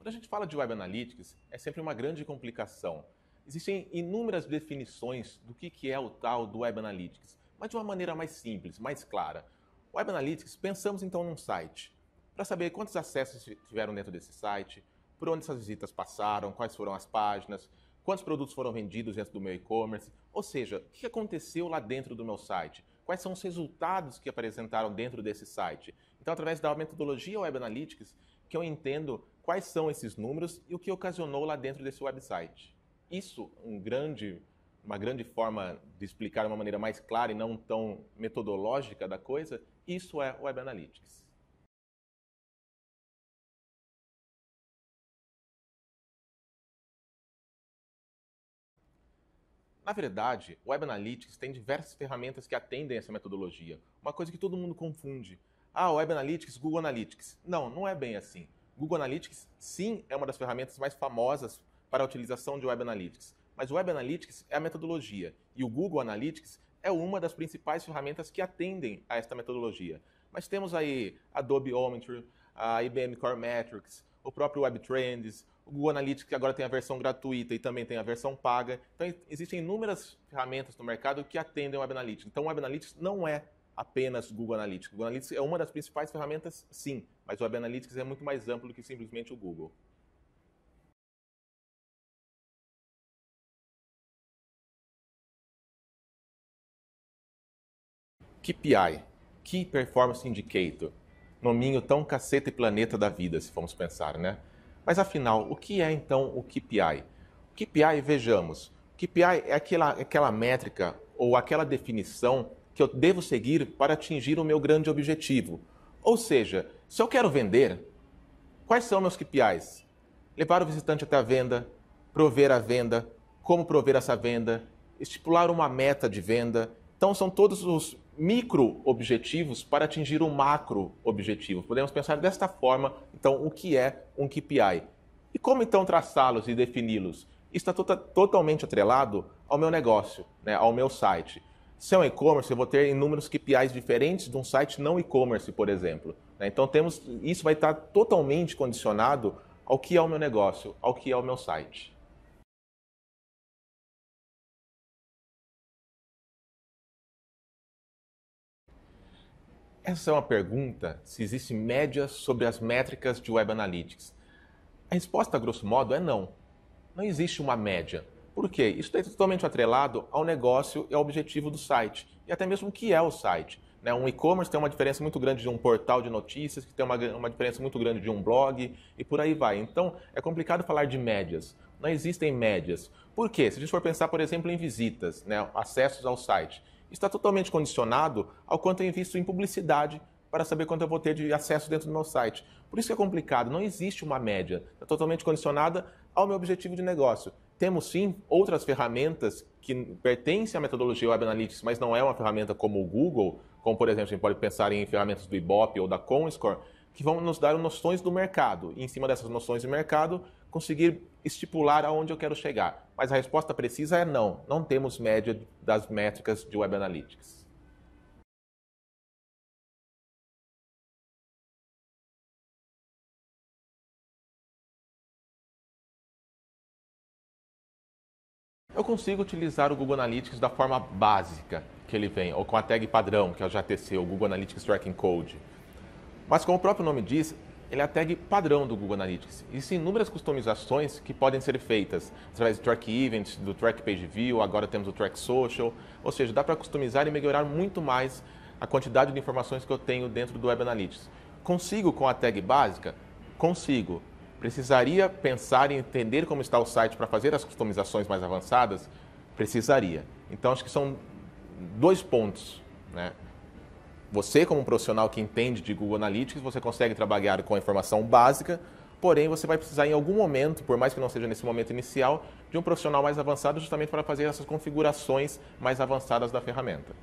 Quando a gente fala de Web Analytics, é sempre uma grande complicação. Existem inúmeras definições do que é o tal do Web Analytics, mas de uma maneira mais simples, mais clara. Web Analytics, pensamos então num site, para saber quantos acessos tiveram dentro desse site, por onde essas visitas passaram, quais foram as páginas, quantos produtos foram vendidos dentro do meu e-commerce, ou seja, o que aconteceu lá dentro do meu site, quais são os resultados que apresentaram dentro desse site. Então, através da metodologia Web Analytics, que eu entendo quais são esses números e o que ocasionou lá dentro desse website. Isso, uma grande forma de explicar de uma maneira mais clara e não tão metodológica da coisa, isso é Web Analytics. Na verdade, o Web Analytics tem diversas ferramentas que atendem essa metodologia. Uma coisa que todo mundo confunde. Web Analytics, Google Analytics. Não, não é bem assim. Google Analytics, sim, é uma das ferramentas mais famosas para a utilização de Web Analytics. Mas o Web Analytics é a metodologia e o Google Analytics é uma das principais ferramentas que atendem a esta metodologia. Mas temos aí Adobe Omniture, a IBM Core Metrics, o próprio Web Trends, o Google Analytics, que agora tem a versão gratuita e também tem a versão paga. Então, existem inúmeras ferramentas no mercado que atendem o Web Analytics. Então, o Web Analytics não é apenas Google Analytics. O Google Analytics é uma das principais ferramentas, sim, mas o Web Analytics é muito mais amplo do que simplesmente o Google. KPI, Key Performance Indicator, nominho tão caceta e planeta da vida, se formos pensar, né? Mas afinal, o que é então o KPI? O KPI, vejamos, o KPI é aquela métrica ou aquela definição que eu devo seguir para atingir o meu grande objetivo. Ou seja, se eu quero vender, quais são meus KPIs? Levar o visitante até a venda, prover a venda, como prover essa venda, estipular uma meta de venda. Então, são todos os micro-objetivos para atingir um macro-objetivo. Podemos pensar desta forma, então, o que é um KPI. E como, então, traçá-los e defini-los? Isso está totalmente atrelado ao meu negócio, né, ao meu site. Se é um e-commerce, eu vou ter inúmeros KPIs diferentes de um site não e-commerce, por exemplo. Então, isso vai estar totalmente condicionado ao que é o meu negócio, ao que é o meu site. Essa é uma pergunta se existe média sobre as métricas de Web Analytics. A resposta, a grosso modo, é não. Não existe uma média. Por quê? Isso está totalmente atrelado ao negócio e ao objetivo do site. E até mesmo o que é o site. Um e-commerce tem uma diferença muito grande de um portal de notícias, que tem uma diferença muito grande de um blog, e por aí vai. Então, é complicado falar de médias. Não existem médias. Por quê? Se a gente for pensar, por exemplo, em visitas, acessos ao site, está totalmente condicionado ao quanto eu invisto em publicidade para saber quanto eu vou ter de acesso dentro do meu site. Por isso que é complicado, não existe uma média. Está totalmente condicionada ao meu objetivo de negócio. Temos sim outras ferramentas que pertencem à metodologia Web Analytics, mas não é uma ferramenta como o Google, como por exemplo, a gente pode pensar em ferramentas do Ibope ou da Comscore, que vão nos dar noções do mercado. E em cima dessas noções de mercado, conseguir estipular aonde eu quero chegar. Mas a resposta precisa é não. Não temos média das métricas de Web Analytics. Eu consigo utilizar o Google Analytics da forma básica que ele vem, ou com a tag padrão, que é o GTC, o Google Analytics Tracking Code. Mas como o próprio nome diz, ele é a tag padrão do Google Analytics. Existem inúmeras customizações que podem ser feitas através do Track Events, do Track Page View, agora temos o Track Social. Ou seja, dá para customizar e melhorar muito mais a quantidade de informações que eu tenho dentro do Web Analytics. Consigo com a tag básica? Consigo. Precisaria pensar e entender como está o site para fazer as customizações mais avançadas? Precisaria. Então, acho que são dois pontos, né? Você, como um profissional que entende de Google Analytics, você consegue trabalhar com a informação básica, porém você vai precisar em algum momento, por mais que não seja nesse momento inicial, de um profissional mais avançado justamente para fazer essas configurações mais avançadas da ferramenta.